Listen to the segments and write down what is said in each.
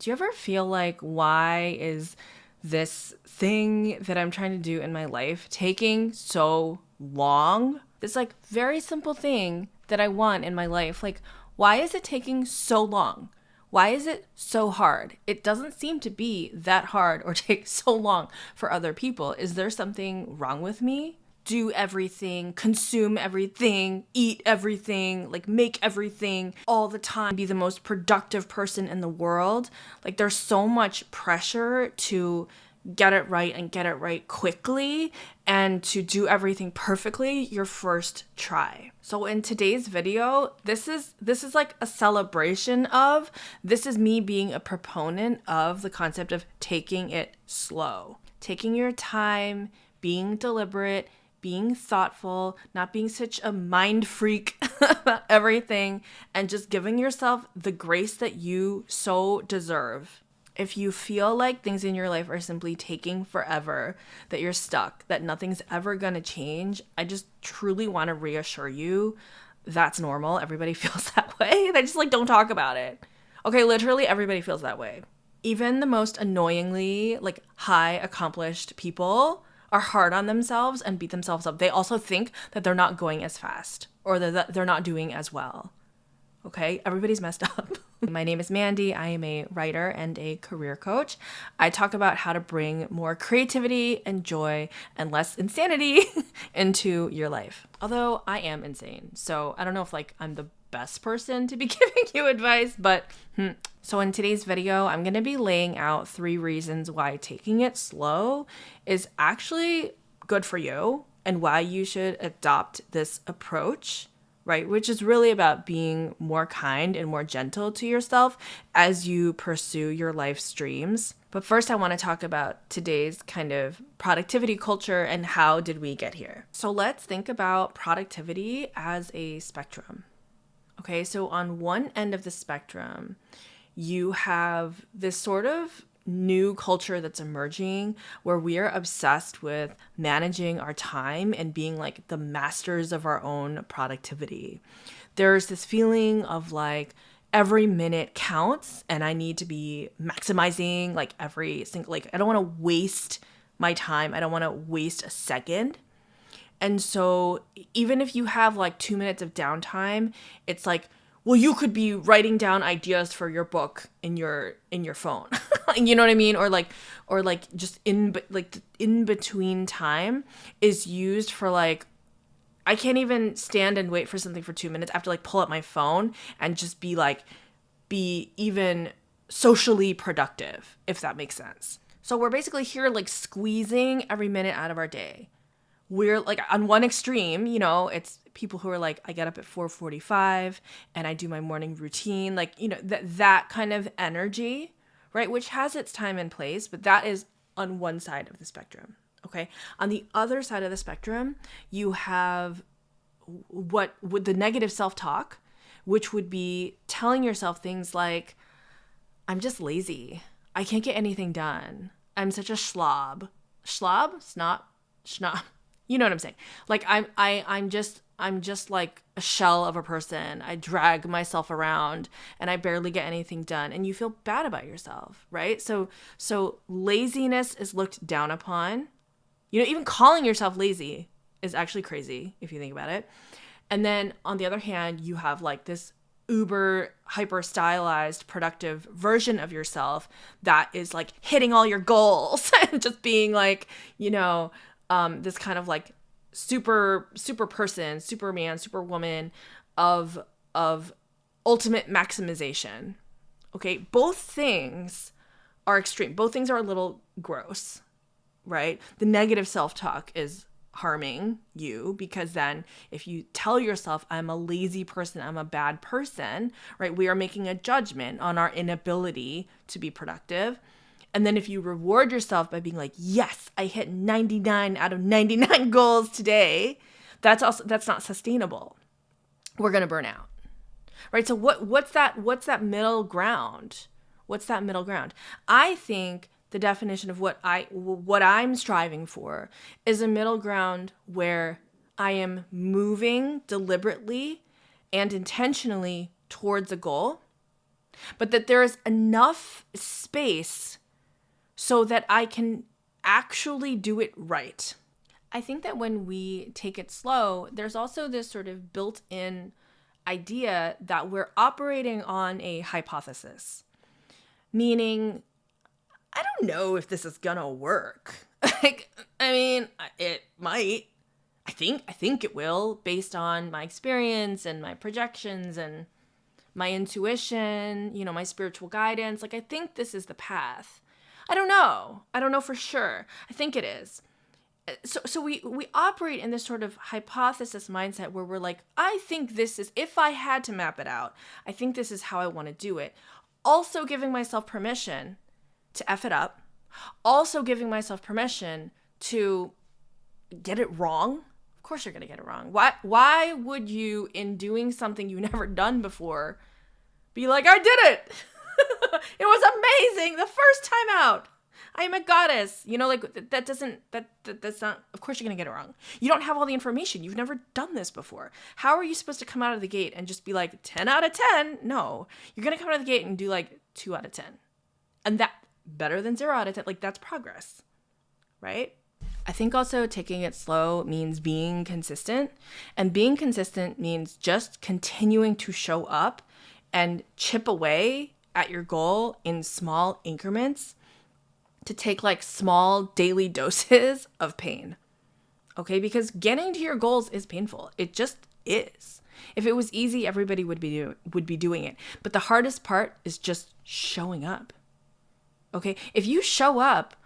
Do you ever feel like, why is this thing that I'm trying to do in my life taking so long? This like very simple thing that I want in my life. Like, why is it taking so long? Why is it so hard? It doesn't seem to be that hard or take so long for other people. Is there something wrong with me? Do everything, consume everything, eat everything, like make everything all the time, be the most productive person in the world. Like there's so much pressure to get it right and get it right quickly and to do everything perfectly your first try. So in today's video, this is like a celebration of, this is me being a proponent of the concept of taking it slow. Taking your time, being deliberate, being thoughtful, not being such a mind freak about everything, and just giving yourself the grace that you so deserve. If you feel like things in your life are simply taking forever, that you're stuck, that nothing's ever gonna change, I just truly want to reassure you that's normal. Everybody feels that way. They just like don't talk about it. Okay, literally everybody feels that way. Even the most annoyingly like high accomplished people are hard on themselves and beat themselves up. They also think that they're not going as fast or that they're not doing as well. Okay, everybody's messed up. My name is Mandy. I am a writer and a career coach. I talk about how to bring more creativity and joy and less insanity into your life. Although I am insane, so I don't know if like I'm the best person to be giving you advice, but So in today's video, I'm going to be laying out 3 reasons why taking it slow is actually good for you and why you should adopt this approach, right? Which is really about being more kind and more gentle to yourself as you pursue your life's dreams. But first, I want to talk about today's kind of productivity culture and how did we get here. So let's think about productivity as a spectrum. Okay, so on one end of the spectrum, you have this sort of new culture that's emerging where we are obsessed with managing our time and being like the masters of our own productivity. There's this feeling of like every minute counts and I need to be maximizing like every single, like I don't want to waste my time. I don't want to waste a second. And so even if you have like 2 minutes of downtime, it's like, well, you could be writing down ideas for your book in your phone. You know what I mean? Or like just in between time is used for like, I can't even stand and wait for something for 2 minutes. I have to like pull up my phone and just be even socially productive, if that makes sense. So we're basically here like squeezing every minute out of our day. We're like on one extreme, you know, it's people who are like, I get up at 4:45 and I do my morning routine, like, you know, that kind of energy, right? Which has its time and place, but that is on one side of the spectrum. Okay. On the other side of the spectrum, you have what would the negative self-talk, which would be telling yourself things like, I'm just lazy. I can't get anything done. I'm such a slob. Schlob? Snot? Schnob. You know what I'm saying? Like I'm just like a shell of a person. I drag myself around and I barely get anything done. And you feel bad about yourself, right? So laziness is looked down upon. You know, even calling yourself lazy is actually crazy if you think about it. And then on the other hand, you have like this uber hyper stylized productive version of yourself that is like hitting all your goals and just being like, you know, this kind of like super person, superman, superwoman of ultimate maximization. Okay, both things are extreme. Both things are a little gross, right? The negative self-talk is harming you because then if you tell yourself I'm a lazy person, I'm a bad person, right? We are making a judgment on our inability to be productive. And then if you reward yourself by being like, yes, I hit 99 out of 99 goals today, that's not sustainable. We're going to burn out. Right? So what's that middle ground? What's that middle ground? I think the definition of what I'm striving for is a middle ground where I am moving deliberately and intentionally towards a goal, but that there is enough space so that I can actually do it right. I think that when we take it slow, there's also this sort of built-in idea that we're operating on a hypothesis, meaning, I don't know if this is gonna work. It might. I think it will, based on my experience and my projections and my intuition, my spiritual guidance. I think this is the path. I don't know. I don't know for sure. I think it is. So we operate in this sort of hypothesis mindset where we're like, I think this is, if I had to map it out, I think this is how I want to do it. Also giving myself permission to F it up. Also giving myself permission to get it wrong. Of course you're going to get it wrong. Why would you, in doing something you've never done before, be like, I did it. It was amazing the first time out. I am a goddess. That's not, of course you're going to get it wrong. You don't have all the information. You've never done this before. How are you supposed to come out of the gate and just be like 10 out of 10? No, you're going to come out of the gate and do 2 out of 10. And that better than 0 out of 10. That's progress, right? I think also taking it slow means being consistent, and being consistent means just continuing to show up and chip away at your goal in small increments to take small daily doses of pain. Okay? Because getting to your goals is painful. It just is. If it was easy, everybody would be doing it. But the hardest part is just showing up. Okay? If you show up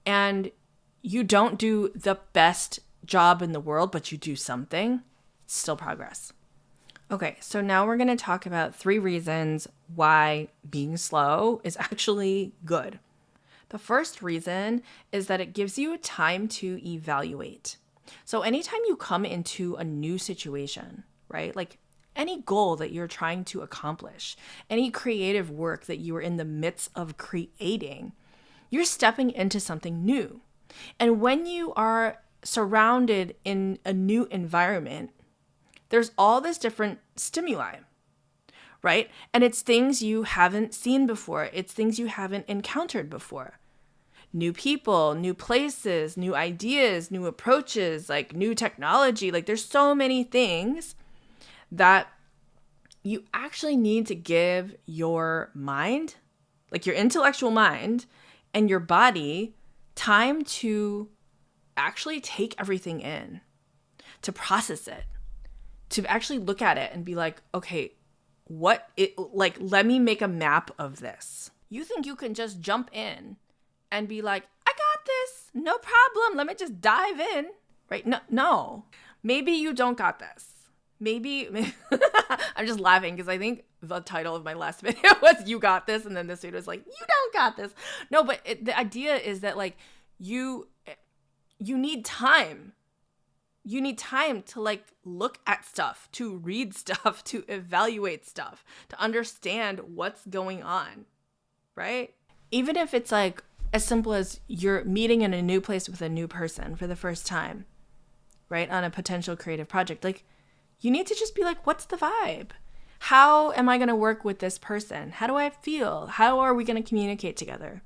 and you don't do the best job in the world, but you do something, it's still progress. Okay, so now we're going to talk about 3 reasons why being slow is actually good. The first reason is that it gives you time to evaluate. So anytime you come into a new situation, right? Any goal that you're trying to accomplish, any creative work that you are in the midst of creating, you're stepping into something new. And when you are surrounded in a new environment, there's all this different stimuli, right? And it's things you haven't seen before. It's things you haven't encountered before. New people, new places, new ideas, new approaches, new technology. There's so many things that you actually need to give your mind, your intellectual mind and your body, time to actually take everything in, to process it, to actually look at it and be like, okay, let me make a map of this. You think you can just jump in and be like, I got this, no problem, let me just dive in, right? No. Maybe you don't got this. Maybe I'm just laughing because I think the title of my last video was "You Got This," and then this dude was like, "You don't got this." No, but the idea is that you need time. You need time to look at stuff, to read stuff, to evaluate stuff, to understand what's going on, right? Even if it's as simple as you're meeting in a new place with a new person for the first time, right? On a potential creative project, you need to just be like, what's the vibe? How am I going to work with this person? How do I feel? How are we going to communicate together?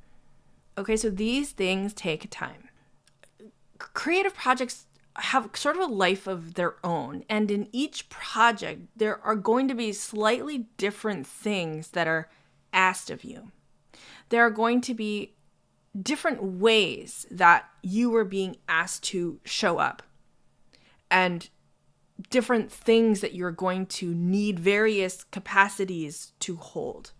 Okay, so these things take time. Creative projects have sort of a life of their own. And in each project, there are going to be slightly different things that are asked of you. There are going to be different ways that you are being asked to show up. And different things that you're going to need various capacities to hold.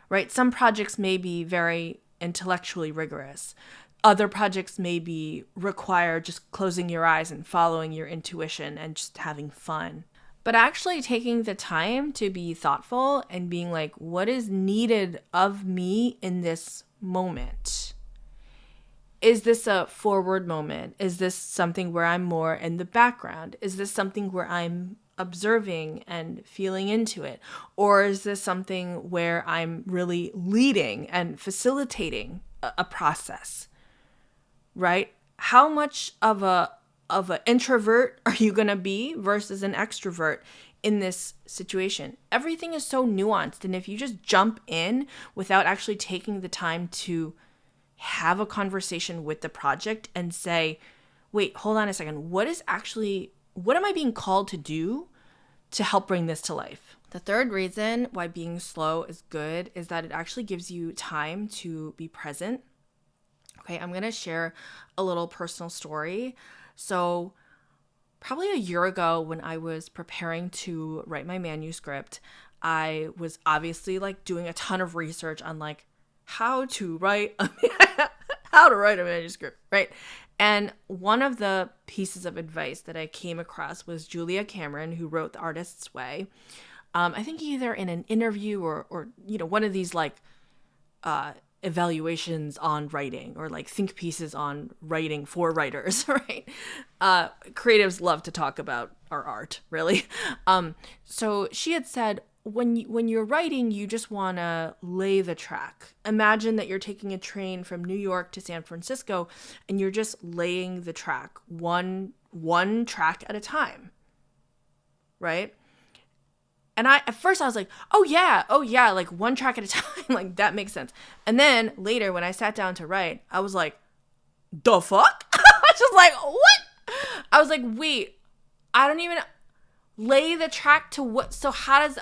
Right? Some projects may be very intellectually rigorous. Other projects may require just closing your eyes and following your intuition and just having fun. But actually taking the time to be thoughtful and being like, what is needed of me in this moment? Is this a forward moment? Is this something where I'm more in the background? Is this something where I'm observing and feeling into it? Or is this something where I'm really leading and facilitating a process? Right? How much of an introvert are you going to be versus an extrovert in this situation. Everything is so nuanced. And if you just jump in without actually taking the time to have a conversation with the project and say, wait, hold on a second. What am I being called to do to help bring this to life? The third reason why being slow is good is that it actually gives you time to be present. Okay, I'm going to share a little personal story. So probably a year ago when I was preparing to write my manuscript, I was obviously like doing a ton of research on like how to write a manuscript, right? And one of the pieces of advice that I came across was Julia Cameron, who wrote The Artist's Way. I think either in an interview or one of these like evaluations on writing or like think pieces on writing for writers, right? Creatives love to talk about our art, really. So she had said, when you're writing, you just want to lay the track. Imagine that you're taking a train from New York to San Francisco and you're just laying the track one track at a time, right? And at first I was like, oh yeah, like one track at a time, like that makes sense. And then later when I sat down to write, I was like, the fuck? I was just like, what? I was like, wait, I don't even lay the track to what? So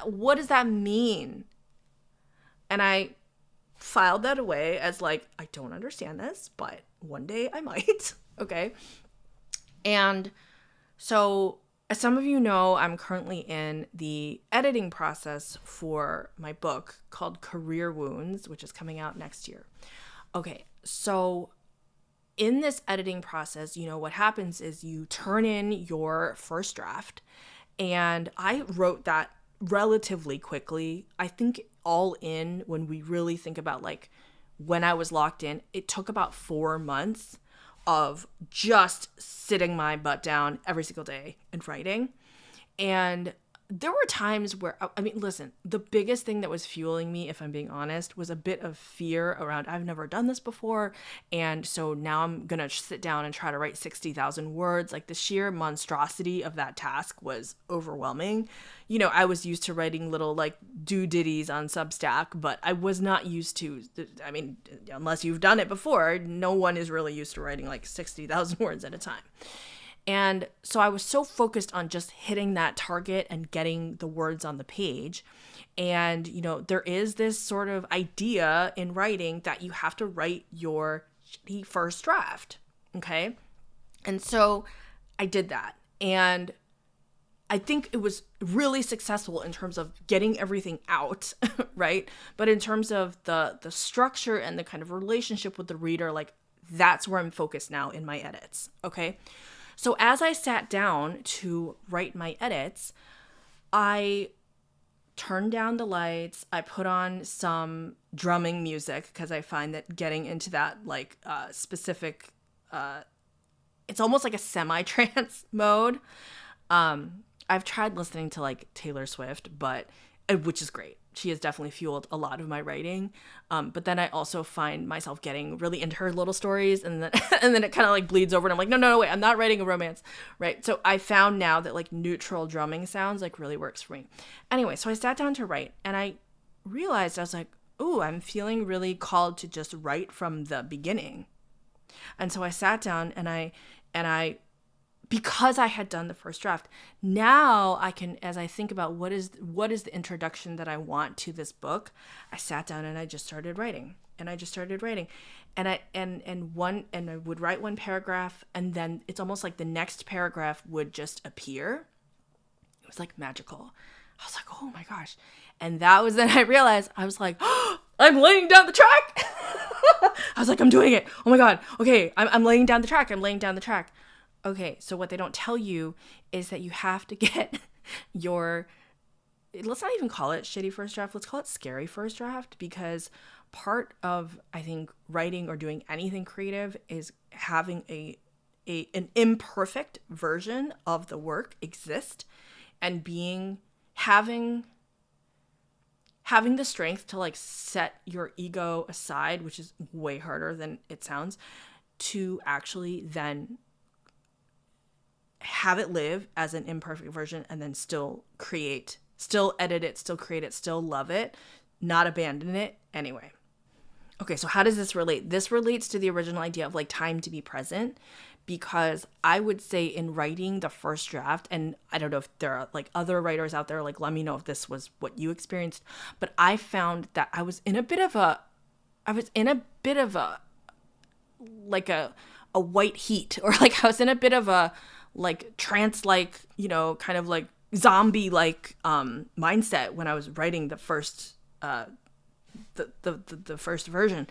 what does that mean? And I filed that away as like, I don't understand this, but one day I might. Okay. And so as some of you know, I'm currently in the editing process for my book called Career Wounds, which is coming out next year. Okay, so in this editing process, what happens is you turn in your first draft, and I wrote that relatively quickly. I think all in, when we really think about like when I was locked in, it took about 4 months of just sitting my butt down every single day and writing. And there were times where, I mean, listen, the biggest thing that was fueling me, if I'm being honest, was a bit of fear around, I've never done this before. And so now I'm going to sit down and try to write 60,000 words. Like the sheer monstrosity of that task was overwhelming. I was used to writing little like ditties on Substack, but I was not used to, I mean, unless you've done it before, no one is really used to writing like 60,000 words at a time. And so I was so focused on just hitting that target and getting the words on the page. And, there is this sort of idea in writing that you have to write your shitty first draft. Okay. And so I did that. And I think it was really successful in terms of getting everything out, right? But in terms of the structure and the kind of relationship with the reader, like that's where I'm focused now in my edits. Okay. So as I sat down to write my edits, I turned down the lights. I put on some drumming music because I find that getting into that like specific, it's almost like a semi-trance mode. I've tried listening to like Taylor Swift, which is great. She has definitely fueled a lot of my writing. But then I also find myself getting really into her little stories, and then and then it kind of like bleeds over, and I'm like, no, wait, I'm not writing a romance, right? So I found now that like neutral drumming sounds like really works for me. Anyway, so I sat down to write, and I realized I was like, ooh, I'm feeling really called to just write from the beginning. And so I sat down and I because I had done the first draft, now I can, as I think about what is the introduction that I want to this book, I sat down and I just started writing. And I would write one paragraph, and then it's almost like the next paragraph would just appear. It was like magical. I was like, oh my gosh. And that was then I realized, I was like, oh, I'm laying down the track. I was like, I'm doing it. Oh my God. Okay, I'm laying down the track. Okay, so what they don't tell you is that you have to get let's not even call it shitty first draft, let's call it scary first draft, because part of, I think, writing or doing anything creative is having an imperfect version of the work exist, and having the strength to like set your ego aside, which is way harder than it sounds, to actually then have it live as an imperfect version and then still create, still edit it, still create it, still love it, not abandon it anyway. Okay, so how does this relate? This relates to the original idea of like time to be present, because I would say in writing the first draft, and I don't know if there are like other writers out there, like let me know if this was what you experienced, but I found that I was in a bit of a like a white heat, or like I was in a bit of a like trance, like, you know, kind of like zombie like mindset when I was writing the first the first version.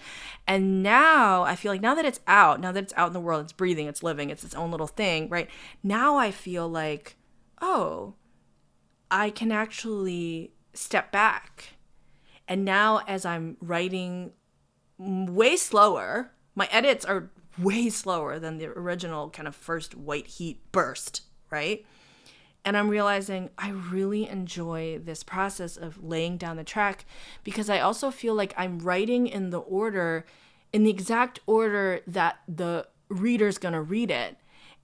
And now I feel like now that it's out in the world, it's breathing, it's living, it's its own little thing, right? Now I feel like, oh, I can actually step back. And now as I'm writing way slower, my edits are way slower than the original kind of first white heat burst, right? And I'm realizing I really enjoy this process of laying down the track, because I also feel like I'm writing in the exact order that the reader's gonna read it.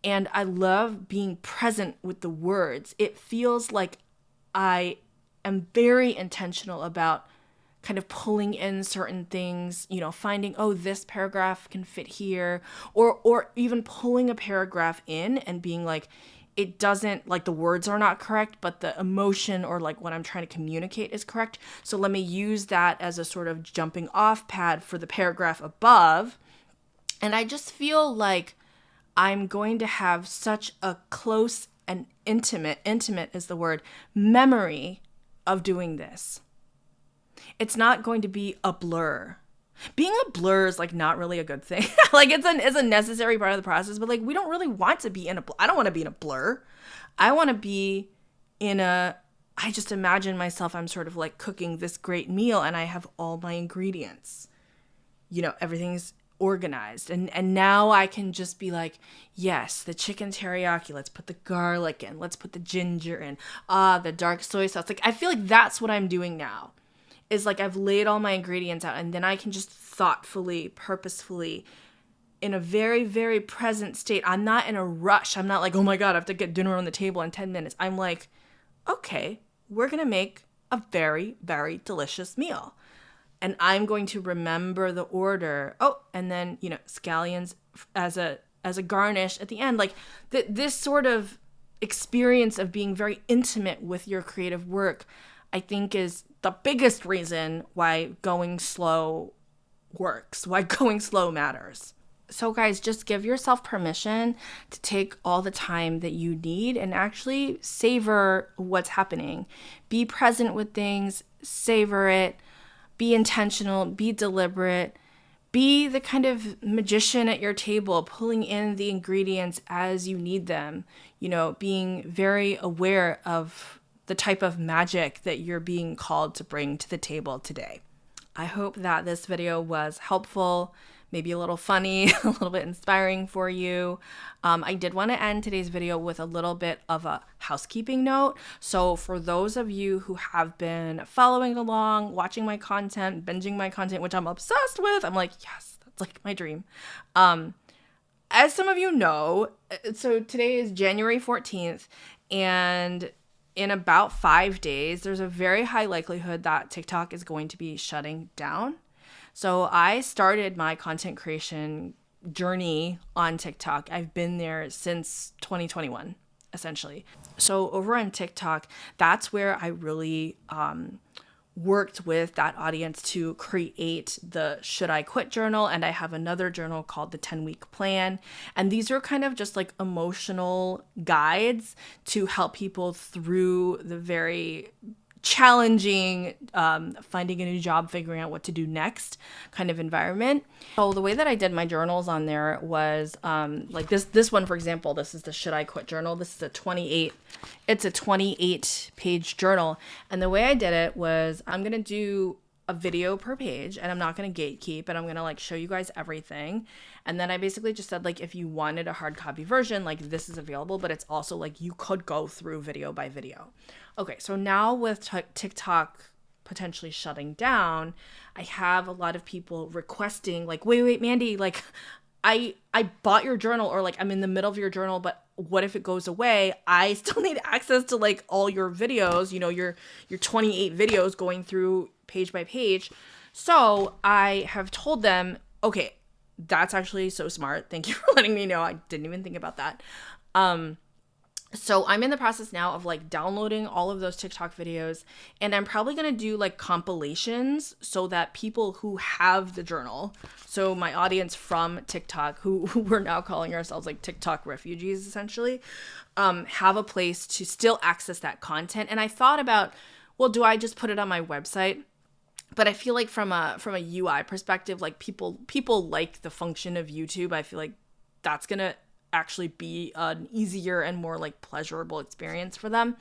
And I love being present with the words. It feels like I am very intentional about kind of pulling in certain things, you know, finding, oh, this paragraph can fit here, or even pulling a paragraph in and being like, it doesn't, like, the words are not correct, but the emotion or like what I'm trying to communicate is correct. So let me use that as a sort of jumping off pad for the paragraph above. And I just feel like I'm going to have such a close and intimate is the word, memory of doing this. It's not going to be a blur. Being a blur is like not really a good thing. Like it's a necessary part of the process, but like we don't really want to be in a blur. I don't want to be in a blur. I want to be I just imagine myself, I'm sort of like cooking this great meal and I have all my ingredients. You know, everything's organized. And now I can just be like, yes, the chicken teriyaki, let's put the garlic in, let's put the ginger in, the dark soy sauce. Like I feel like that's what I'm doing now. Is like I've laid all my ingredients out, and then I can just thoughtfully, purposefully, in a very, very present state. I'm not in a rush. I'm not like, oh my God, I have to get dinner on the table in 10 minutes. I'm like, okay, we're going to make a very, very delicious meal. And I'm going to remember the order. Oh, and then, you know, scallions as a garnish at the end. Like this sort of experience of being very intimate with your creative work, I think is the biggest reason why going slow works, why going slow matters. So guys, just give yourself permission to take all the time that you need and actually savor what's happening. Be present with things, savor it, be intentional, be deliberate, be the kind of magician at your table, pulling in the ingredients as you need them, you know, being very aware of the type of magic that you're being called to bring to the table today. I hope that this video was helpful, maybe a little funny, a little bit inspiring for you. I did want to end today's video with a little bit of a housekeeping note. So for those of you who have been following along, watching my content, binging my content, which I'm obsessed with, I'm like, yes, that's like my dream. As some of you know, so today is January 14th, and in about 5 days, there's a very high likelihood that TikTok is going to be shutting down. So I started my content creation journey on TikTok. I've been there since 2021, essentially. So over on TikTok, that's where I really worked with that audience to create the Should I Quit journal. And I have another journal called the 10-week plan. And these are kind of just like emotional guides to help people through the very challenging finding a new job, figuring out what to do next kind of environment. So the way that I did my journals on there was like this one, for example, this is the Should I Quit journal. This is a 28 page journal. And the way I did it was I'm going to do a video per page, and I'm not going to gatekeep, and I'm going to like show you guys everything. And then I basically just said, like, if you wanted a hard copy version, like this is available, but it's also like you could go through video by video. Okay, so now with TikTok potentially shutting down, I have a lot of people requesting like, wait, Mandy, like I bought your journal, or like I'm in the middle of your journal, but what if it goes away? I still need access to like all your videos, you know, your 28 videos going through page by page. So I have told them, okay, that's actually so smart. Thank you for letting me know. I didn't even think about that. So I'm in the process now of like downloading all of those TikTok videos, and I'm probably going to do like compilations so that people who have the journal, so my audience from TikTok, who we're now calling ourselves like TikTok refugees essentially, have a place to still access that content. And I thought about, well, do I just put it on my website? But I feel like from a UI perspective, like people like the function of YouTube. I feel like that's going to actually be an easier and more like pleasurable experience for them.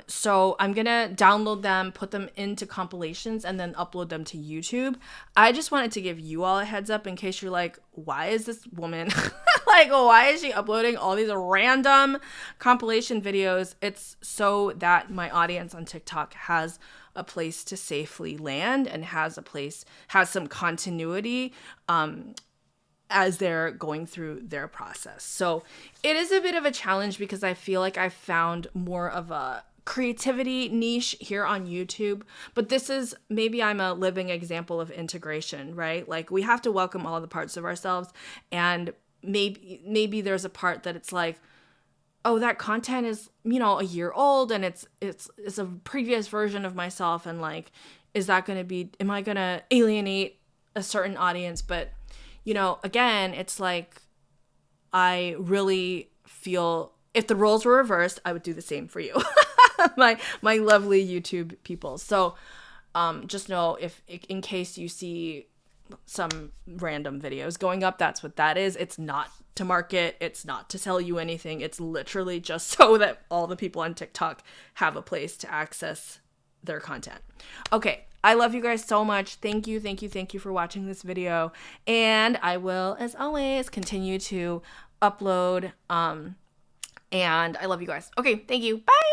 So I'm gonna download them, put them into compilations, and then upload them to YouTube. I just wanted to give you all a heads up in case you're like, why is this woman like, why is she uploading all these random compilation videos? It's so that my audience on TikTok has a place to safely land and has some continuity as they're going through their process. So it is a bit of a challenge because I feel like I've found more of a creativity niche here on YouTube, but this is, maybe I'm a living example of integration, right? Like we have to welcome all the parts of ourselves, and maybe there's a part that it's like, oh, that content is, you know, a year old and it's a previous version of myself, and like, am I going to alienate a certain audience? But you know, again, it's like, I really feel if the roles were reversed, I would do the same for you, my lovely YouTube people. So just know, if in case you see some random videos going up, that's what that is. It's not to market. It's not to sell you anything. It's literally just so that all the people on TikTok have a place to access their content. Okay. I love you guys so much. Thank you for watching this video. And I will, as always, continue to upload. And I love you guys. Okay, thank you. Bye.